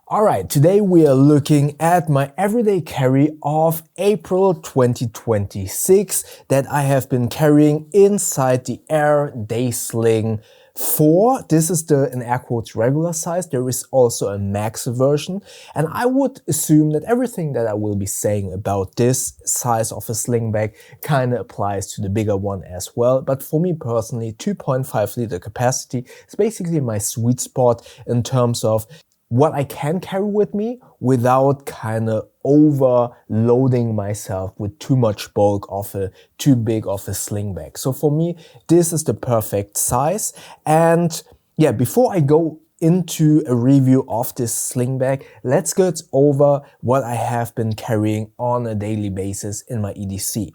Alright, today we are looking at my everyday carry of April 2026 that I have been carrying inside the Aer Day Sling 4. This is the, in air quotes, regular size. There is also a max version, and I would assume that everything that I will be saying about this size of a sling bag kind of applies to the bigger one as well. But for me personally, 2.5 liter capacity is basically my sweet spot in terms of what I can carry with me without kind of overloading myself with too much bulk of a too big of a sling bag. So for me, this is the perfect size. And yeah, before I go into a review of this sling bag, let's get over what I have been carrying on a daily basis in my EDC.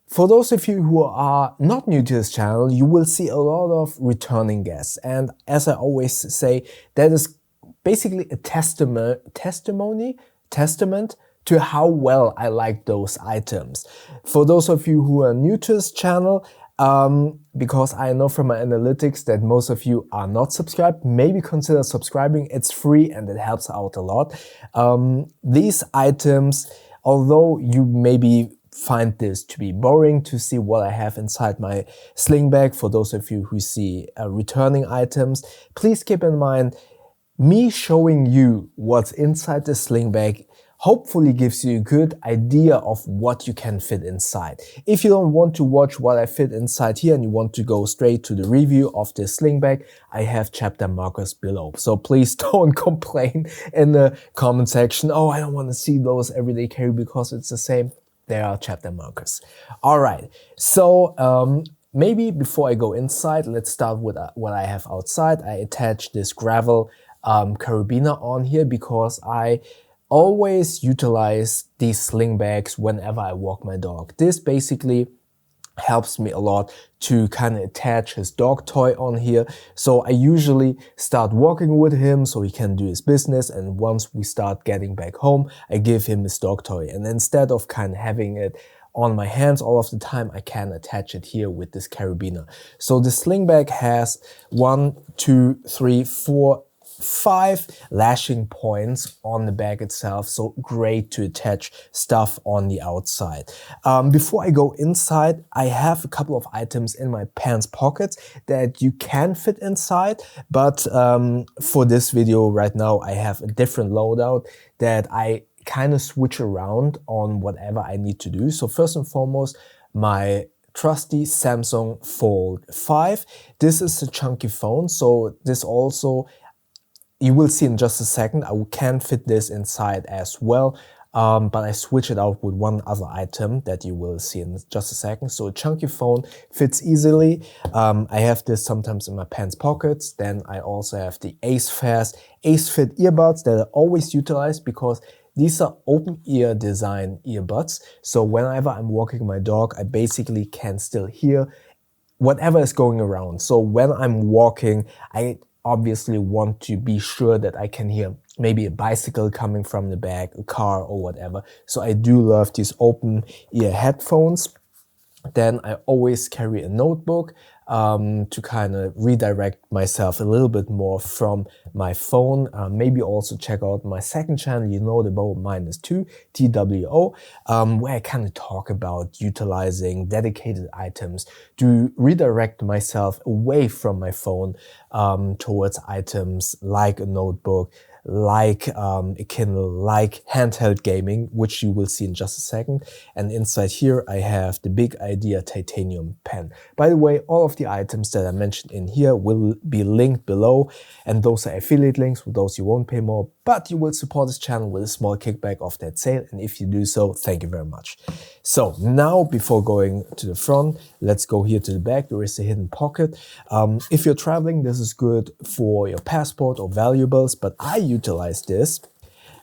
For those of you who are not new to this channel, you will see a lot of returning guests. And as I always say, that is basically a testament to how well I like those items. For those of you who are new to this channel, because I know from my analytics that most of you are not subscribed, maybe consider subscribing. It's free and it helps out a lot. These items, although you maybe find this to be boring to see what I have inside my sling bag, for those of you who see returning items, please keep in mind me showing you what's inside the sling bag hopefully gives you a good idea of what you can fit inside. If you don't want to watch what I fit inside here and you want to go straight to the review of this sling bag, I have chapter markers below. So please don't complain in the comment section, oh, I don't want to see those everyday carry because it's the same. There are chapter markers. Alright, so maybe before I go inside, let's start with what I have outside. I attached this gravel carabiner on here because I always utilize these sling bags whenever I walk my dog. This basically helps me a lot to kind of attach his dog toy on here. So I usually start walking with him so he can do his business, and once we start getting back home, I give him his dog toy. And instead of kind of having it on my hands all of the time, I can attach it here with this carabiner. So the sling bag has 5 lashing points on the bag itself, so great to attach stuff on the outside. Before I go inside, I have a couple of items in my pants pockets that you can fit inside, but for this video right now I have a different loadout that I kind of switch around on whatever I need to do. So first and foremost, my trusty Samsung Fold 5. This is a chunky phone, so this also, you will see in just a second, I can fit this inside as well, but I switch it out with one other item that you will see in just a second. So a chunky phone fits easily. I have this sometimes in my pants pockets. Then I also have the AceFast AceFit earbuds that I always utilize because these are open ear design earbuds. So whenever I'm walking my dog, I basically can still hear whatever is going around. So when I'm walking, I obviously want to be sure that I can hear maybe a bicycle coming from the back, a car or whatever. So I do love these open ear headphones. Then I always carry a notebook to kind of redirect myself a little bit more from my phone. Maybe also check out my second channel, you know, the Bow -2 TWO, where I kind of talk about utilizing dedicated items to redirect myself away from my phone towards items like a notebook, like a Kindle, like handheld gaming, which you will see in just a second. And inside here I have the Big Idea titanium pen. By the way, all of the items that I mentioned in here will be linked below, and those are affiliate links. For those you won't pay more, but you will support this channel with a small kickback of that sale, and if you do so, thank you very much. So now, before going to the front, let's go here to the back. There is a hidden pocket. If you're traveling, this is good for your passport or valuables, but I utilize this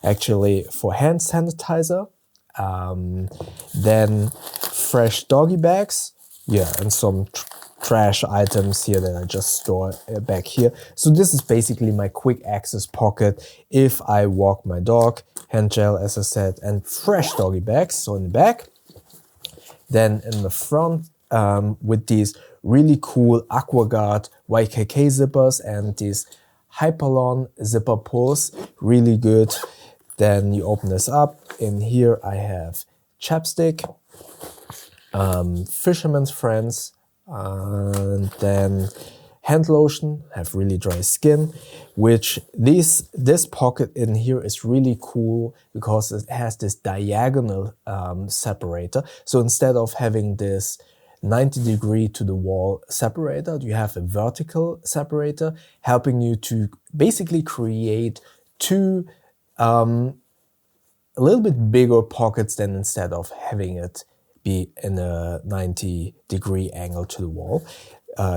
actually for hand sanitizer, then fresh doggy bags, yeah, and some trash items here that I just store back here. So this is basically my quick access pocket if I walk my dog. Hand gel, as I said, and fresh doggy bags, so in the back. Then in the front, with these really cool AquaGuard YKK zippers and these Hyperlon zipper pulls, really good. Then you open this up. In here I have chapstick, fisherman's friends, and then hand lotion, have really dry skin, which this pocket in here is really cool because it has this diagonal separator. So instead of having this 90-degree to the wall separator, you have a vertical separator, helping you to basically create two a little bit bigger pockets than instead of having it be in a 90-degree angle to the wall.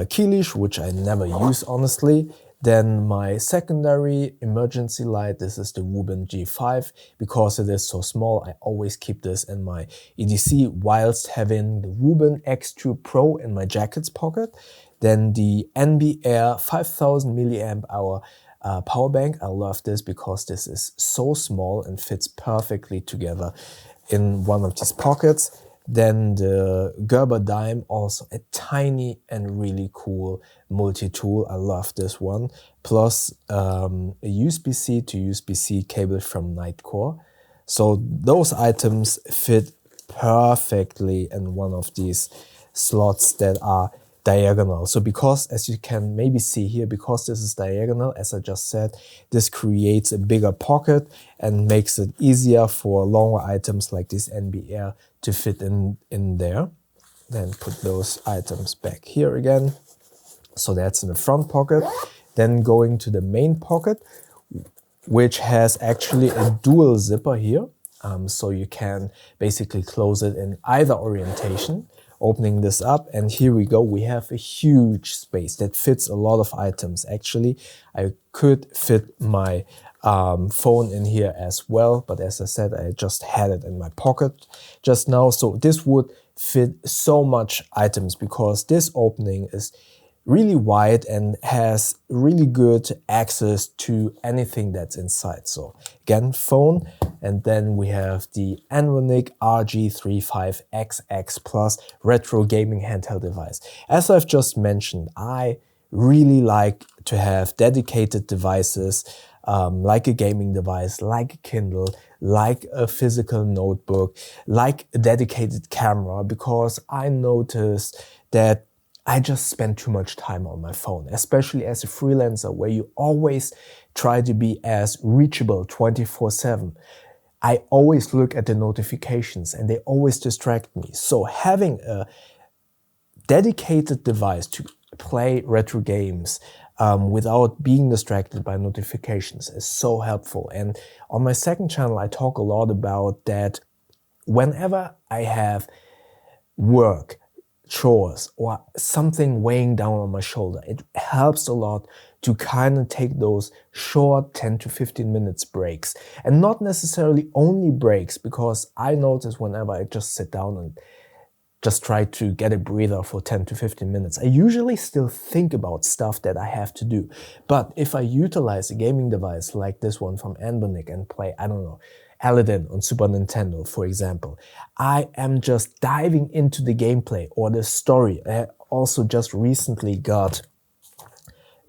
Key leash, which I never use honestly. Then my secondary emergency light, this is the Wubin G5. Because it is so small, I always keep this in my EDC whilst having the Wubin X2 Pro in my jacket's pocket. Then the NB Air 5000 milliamp hour power bank. I love this because this is so small and fits perfectly together in one of these pockets. Then the Gerber Dime, also a tiny and really cool multi-tool. I love this one. Plus a USB-C to USB-C cable from Nitecore. So those items fit perfectly in one of these slots that are diagonal. So because, as you can maybe see here, because this is diagonal, as I just said, this creates a bigger pocket and makes it easier for longer items like this NB Air to fit in there. Then put those items back here again. So that's in the front pocket. Then going to the main pocket, which has actually a dual zipper here. So you can basically close it in either orientation. Opening this up, and here we go, we have a huge space that fits a lot of items. Actually, I could fit my phone in here as well, but as I said, I just had it in my pocket just now. So this would fit so much items because this opening is really wide and has really good access to anything that's inside. So again, phone, and then we have the Anbernic RG35XX Plus retro gaming handheld device. As I've just mentioned, I really like to have dedicated devices like a gaming device, like a Kindle, like a physical notebook, like a dedicated camera, because I noticed that I just spend too much time on my phone, especially as a freelancer where you always try to be as reachable 24/7. I always look at the notifications and they always distract me. So having a dedicated device to play retro games without being distracted by notifications is so helpful. And on my second channel, I talk a lot about that. Whenever I have work, chores, or something weighing down on my shoulder, it helps a lot to kind of take those short 10 to 15 minutes breaks. And not necessarily only breaks, because I notice whenever I just sit down and just try to get a breather for 10 to 15 minutes, I usually still think about stuff that I have to do. But if I utilize a gaming device like this one from Anbernic and play, I don't know, Aladdin on Super Nintendo, for example, I am just diving into the gameplay or the story. I also just recently got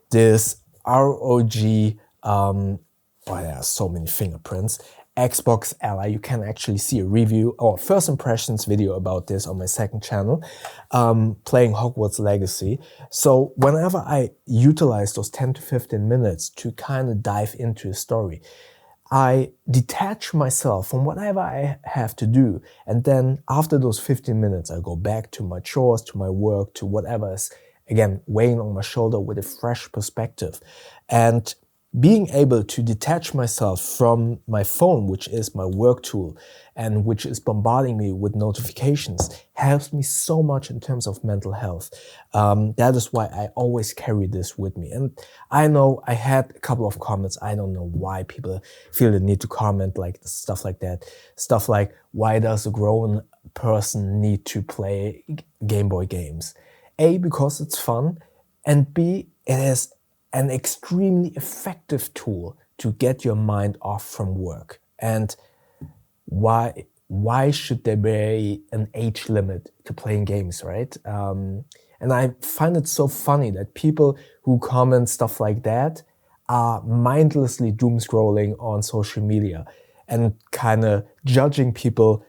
this ROG, there are so many fingerprints, Xbox Ally. You can actually see a review or first impressions video about this on my second channel, playing Hogwarts Legacy. So whenever I utilize those 10 to 15 minutes to kind of dive into a story, I detach myself from whatever I have to do. And then after those 15 minutes, I go back to my chores, to my work, to whatever is, again, weighing on my shoulder with a fresh perspective. And being able to detach myself from my phone, which is my work tool and which is bombarding me with notifications, helps me so much in terms of mental health. That is why I always carry this with me. And I know I had a couple of comments. I don't know why people feel the need to comment like stuff like that. Stuff like, why does a grown person need to play Game Boy games? A, because it's fun, and B, it is an extremely effective tool to get your mind off from work. And why should there be an age limit to playing games, right? And I find it so funny that people who comment stuff like that are mindlessly doom scrolling on social media and kind of judging people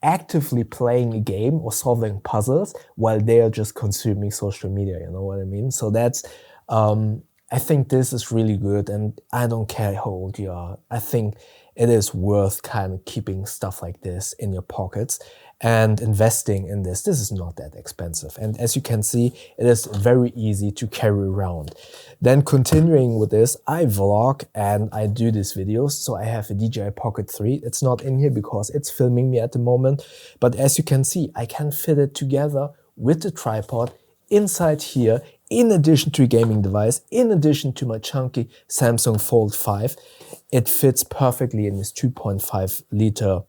actively playing a game or solving puzzles while they are just consuming social media, you know what I mean? So that's, I think this is really good, and I don't care how old you are. I think it is worth kind of keeping stuff like this in your pockets and investing in this. This is not that expensive. And as you can see, it is very easy to carry around. Then continuing with this, I vlog and I do these videos. So I have a DJI Pocket 3. It's not in here because it's filming me at the moment. But as you can see, I can fit it together with the tripod inside here, in addition to a gaming device, in addition to my chunky Samsung Fold 5. It fits perfectly in this 2.5 liter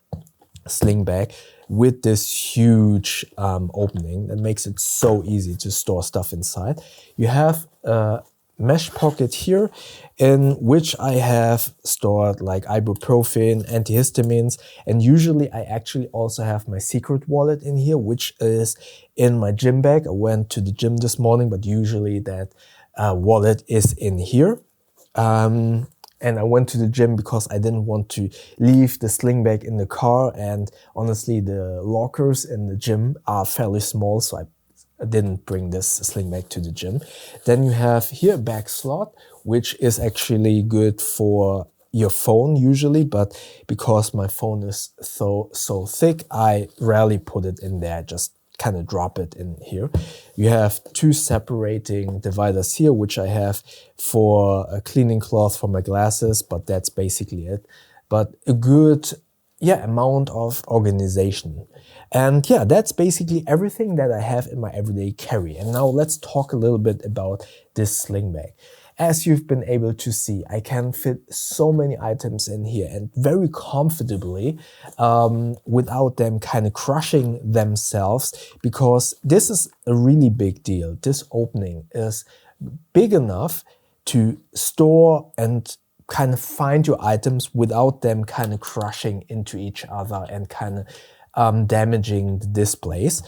sling bag with this huge opening that makes it so easy to store stuff inside. You have a mesh pocket here in which I have stored like ibuprofen, antihistamines, and usually I actually also have my secret wallet in here, which is in my gym bag. I went to the gym this morning, but usually that wallet is in here. And I went to the gym because I didn't want to leave the sling bag in the car, and honestly the lockers in the gym are fairly small, so I didn't bring this sling bag to the gym. Then you have here a back slot, which is actually good for your phone usually, but because my phone is so thick, I rarely put it in there, just kind of drop it in here. You have two separating dividers here, which I have for a cleaning cloth for my glasses, but that's basically it. But a good amount of organization. And yeah, that's basically everything that I have in my everyday carry. And now let's talk a little bit about this sling bag. As you've been able to see, I can fit so many items in here and very comfortably without them kind of crushing themselves, because this is a really big deal. This opening is big enough to store and kind of find your items without them kind of crushing into each other and kind of damaging the displays.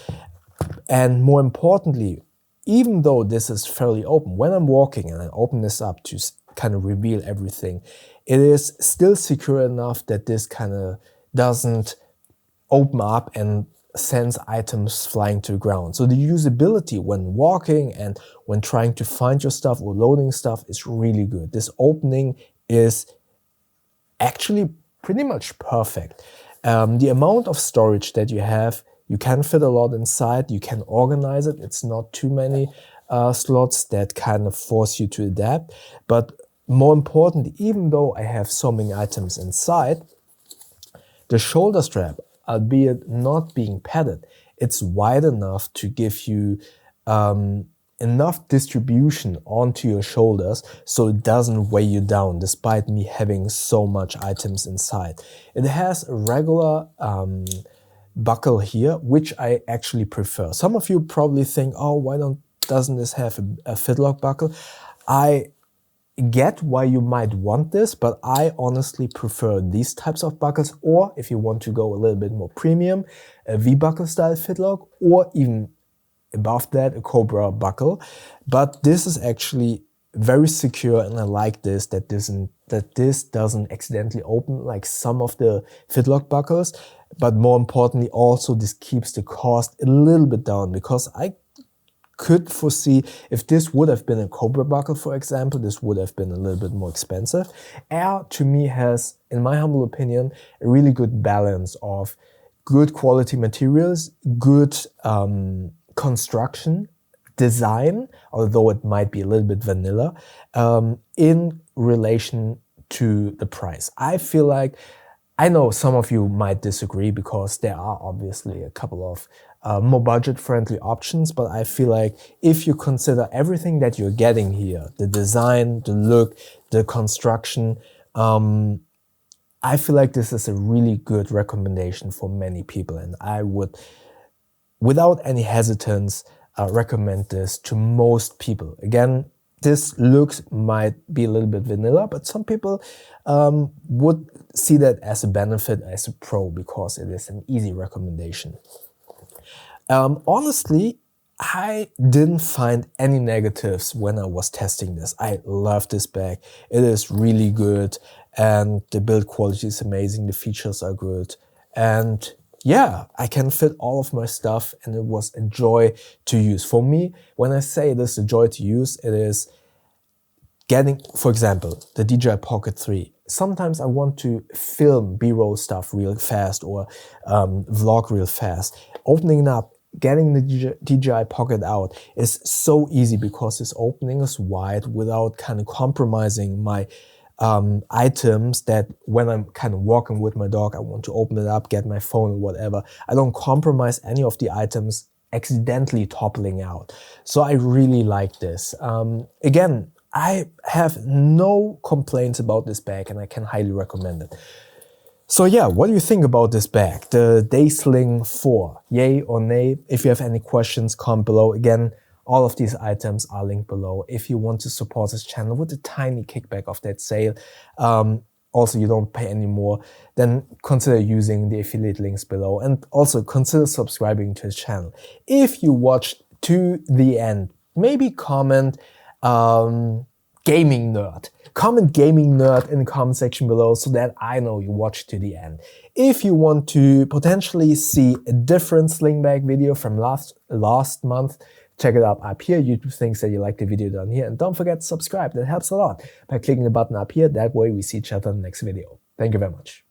And more importantly, even though this is fairly open, when I'm walking and I open this up to kind of reveal everything, it is still secure enough that this kind of doesn't open up and sends items flying to the ground. So the usability when walking and when trying to find your stuff or loading stuff is really good. This opening is actually pretty much perfect. The amount of storage that you have, you can fit a lot inside, you can organize it. It's not too many slots that kind of force you to adapt. But more importantly, even though I have so many items inside, the shoulder strap, albeit not being padded, it's wide enough to give you enough distribution onto your shoulders so it doesn't weigh you down despite me having so much items inside. It has a regular buckle here, which I actually prefer. Some of you probably think, oh, why doesn't this have a fitlock buckle? I get why you might want this, but I honestly prefer these types of buckles, or if you want to go a little bit more premium, a V-buckle style fitlock, or even above that, a Cobra buckle. But this is actually very secure, and I like this, that this doesn't accidentally open like some of the fitlock buckles. But more importantly, also this keeps the cost a little bit down, because I could foresee if this would have been a Cobra buckle, for example, this would have been a little bit more expensive. Aer, to me, has, in my humble opinion, a really good balance of good quality materials, good construction, design, although it might be a little bit vanilla, in relation to the price. I feel like, I know some of you might disagree because there are obviously a couple of more budget-friendly options, but I feel like if you consider everything that you're getting here, the design, the look, the construction, I feel like this is a really good recommendation for many people, and I would, without any hesitance, recommend this to most people. Again, this looks might be a little bit vanilla, but some people would see that as a benefit, as a pro, because it is an easy recommendation. Honestly, I didn't find any negatives when I was testing this. I love this bag. It is really good and the build quality is amazing. The features are good. And yeah, I can fit all of my stuff and it was a joy to use. For me, when I say this is a joy to use, it is getting, for example, the DJI Pocket 3. Sometimes I want to film B-roll stuff real fast or vlog real fast. Opening it up, getting the DJI Pocket out is so easy because this opening is wide without kind of compromising my items that when I'm kind of walking with my dog, I want to open it up, get my phone or whatever. I don't compromise any of the items accidentally toppling out. So I really like this. Again, I have no complaints about this bag and I can highly recommend it. So yeah, what do you think about this bag? The Day Sling 4, yay or nay? If you have any questions, comment below. Again, all of these items are linked below. If you want to support this channel with a tiny kickback of that sale, also you don't pay any more, then consider using the affiliate links below. And also consider subscribing to this channel. If you watched to the end, maybe comment gaming nerd. Comment gaming nerd in the comment section below so that I know you watched to the end. If you want to potentially see a different sling bag video from last month, check it out up here. YouTube thinks that you like the video down here. And don't forget to subscribe. That helps a lot by clicking the button up here. That way we see each other in the next video. Thank you very much.